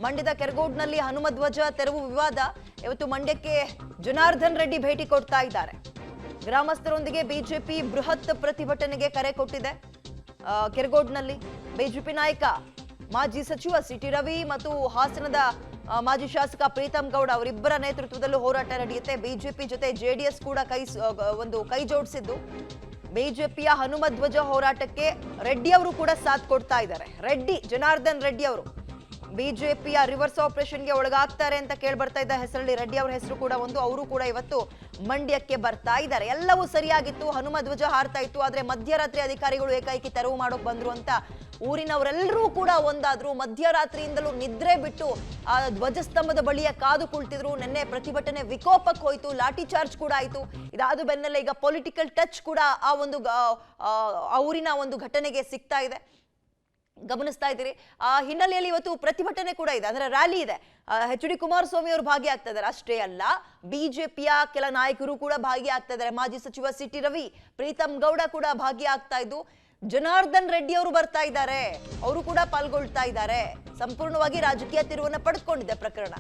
ಮಂಡ್ಯದ ಕೆರಗೋಡ್ನಲ್ಲಿ ಹನುಮಧ್ವಜ ತೆರವು ವಿವಾದ. ಇವತ್ತು ಮಂಡ್ಯಕ್ಕೆ ಜನಾರ್ದನ್ ರೆಡ್ಡಿ ಭೇಟಿ ಕೊಡ್ತಾ ಇದ್ದಾರೆ. ಗ್ರಾಮಸ್ಥರೊಂದಿಗೆ ಬಿಜೆಪಿ ಬೃಹತ್ ಪ್ರತಿಭಟನೆಗೆ ಕರೆ ಕೊಟ್ಟಿದೆ. ಕೆರಗೋಡ್ನಲ್ಲಿ ಬಿಜೆಪಿ ನಾಯಕ ಮಾಜಿ ಸಚಿವ ಸಿಟಿ ರವಿ ಮತ್ತು ಹಾಸನದ ಮಾಜಿ ಶಾಸಕ ಪ್ರೀತಮ್ ಗೌಡ ಅವರಿಬ್ಬರ ನೇತೃತ್ವದಲ್ಲೂ ಹೋರಾಟ ನಡೆಯುತ್ತೆ. ಬಿಜೆಪಿ ಜೊತೆ ಜೆಡಿಎಸ್ ಕೂಡ ಕೈ ಜೋಡಿಸಿದ್ದು ಬಿಜೆಪಿಯ ಹನುಮಧ್ವಜ ಹೋರಾಟಕ್ಕೆ ರೆಡ್ಡಿ ಅವರು ಕೂಡ ಸಾಥ್ ಕೊಡ್ತಾ ಇದ್ದಾರೆ. ಜನಾರ್ದನ್ ರೆಡ್ಡಿ ಅವರು ಬಿಜೆಪಿಯ ರಿವರ್ಸ್ ಆಪರೇಷನ್ಗೆ ಒಳಗಾಗ್ತಾರೆ ಅಂತ ಕೇಳಿ ಬರ್ತಾ ಇದ್ದ ಹೆಸರಲ್ಲಿ ರೆಡ್ಡಿ ಅವರ ಹೆಸರು ಕೂಡ ಒಂದು. ಅವರು ಕೂಡ ಇವತ್ತು ಮಂಡ್ಯಕ್ಕೆ ಬರ್ತಾ ಇದ್ದಾರೆ. ಎಲ್ಲವೂ ಸರಿಯಾಗಿತ್ತು, ಹನುಮಧ್ವಜ ಹಾರ್ತಾ ಇತ್ತು. ಆದ್ರೆ ಮಧ್ಯರಾತ್ರಿ ಅಧಿಕಾರಿಗಳು ಏಕೈಕಿ ತೆರವು ಮಾಡೋಕ್ ಬಂದ್ರು ಅಂತ ಊರಿನವರೆಲ್ಲರೂ ಕೂಡ ಒಂದಾದ್ರು. ಮಧ್ಯರಾತ್ರಿಯಿಂದಲೂ ನಿದ್ರೆ ಬಿಟ್ಟು ಆ ಧ್ವಜಸ್ತಂಭದ ಬಳಿಯ ಕಾದು ಕುಳಿತಿದ್ರು. ನಿನ್ನೆ ಪ್ರತಿಭಟನೆ ವಿಕೋಪಕ್ಕೆ ಹೋಯ್ತು, ಲಾಠಿ ಚಾರ್ಜ್ ಕೂಡ ಆಯ್ತು. ಇದಾದ ಬೆನ್ನಲ್ಲೇ ಈಗ ಪೊಲಿಟಿಕಲ್ ಟಚ್ ಕೂಡ ಆ ಊರಿನ ಒಂದು ಘಟನೆಗೆ ಸಿಗ್ತಾ ಇದೆ, ಗಮನಿಸ್ತಾ ಇದ್ದೀರಿ. ಆ ಹಿನ್ನೆಲೆಯಲ್ಲಿ ಇವತ್ತು ಪ್ರತಿಭಟನೆ ಕೂಡ ಇದೆ, ಅಂದ್ರೆ ರ್ಯಾಲಿ ಇದೆ. ಎಚ್.ಡಿ. ಕುಮಾರಸ್ವಾಮಿ ಅವರು ಭಾಗಿಯಾಗ್ತಾ ಇದ್ದಾರೆ. ಅಷ್ಟೇ ಅಲ್ಲ, ಬಿಜೆಪಿಯ ಕೆಲ ನಾಯಕರು ಕೂಡ ಭಾಗಿಯಾಗ್ತಾ ಇದ್ದಾರೆ. ಮಾಜಿ ಸಚಿವ ಸಿಟಿ ರವಿ, ಪ್ರೀತಮ್ ಗೌಡ ಕೂಡ ಭಾಗಿಯಾಗ್ತಾ ಇದ್ದು, ಜನಾರ್ದನ್ ರೆಡ್ಡಿ ಅವರು ಬರ್ತಾ ಇದ್ದಾರೆ, ಅವರು ಕೂಡ ಪಾಲ್ಗೊಳ್ತಾ ಇದ್ದಾರೆ. ಸಂಪೂರ್ಣವಾಗಿ ರಾಜಕೀಯ ತಿರುವನ್ನ ಪಡೆದುಕೊಂಡಿದೆ ಪ್ರಕರಣ.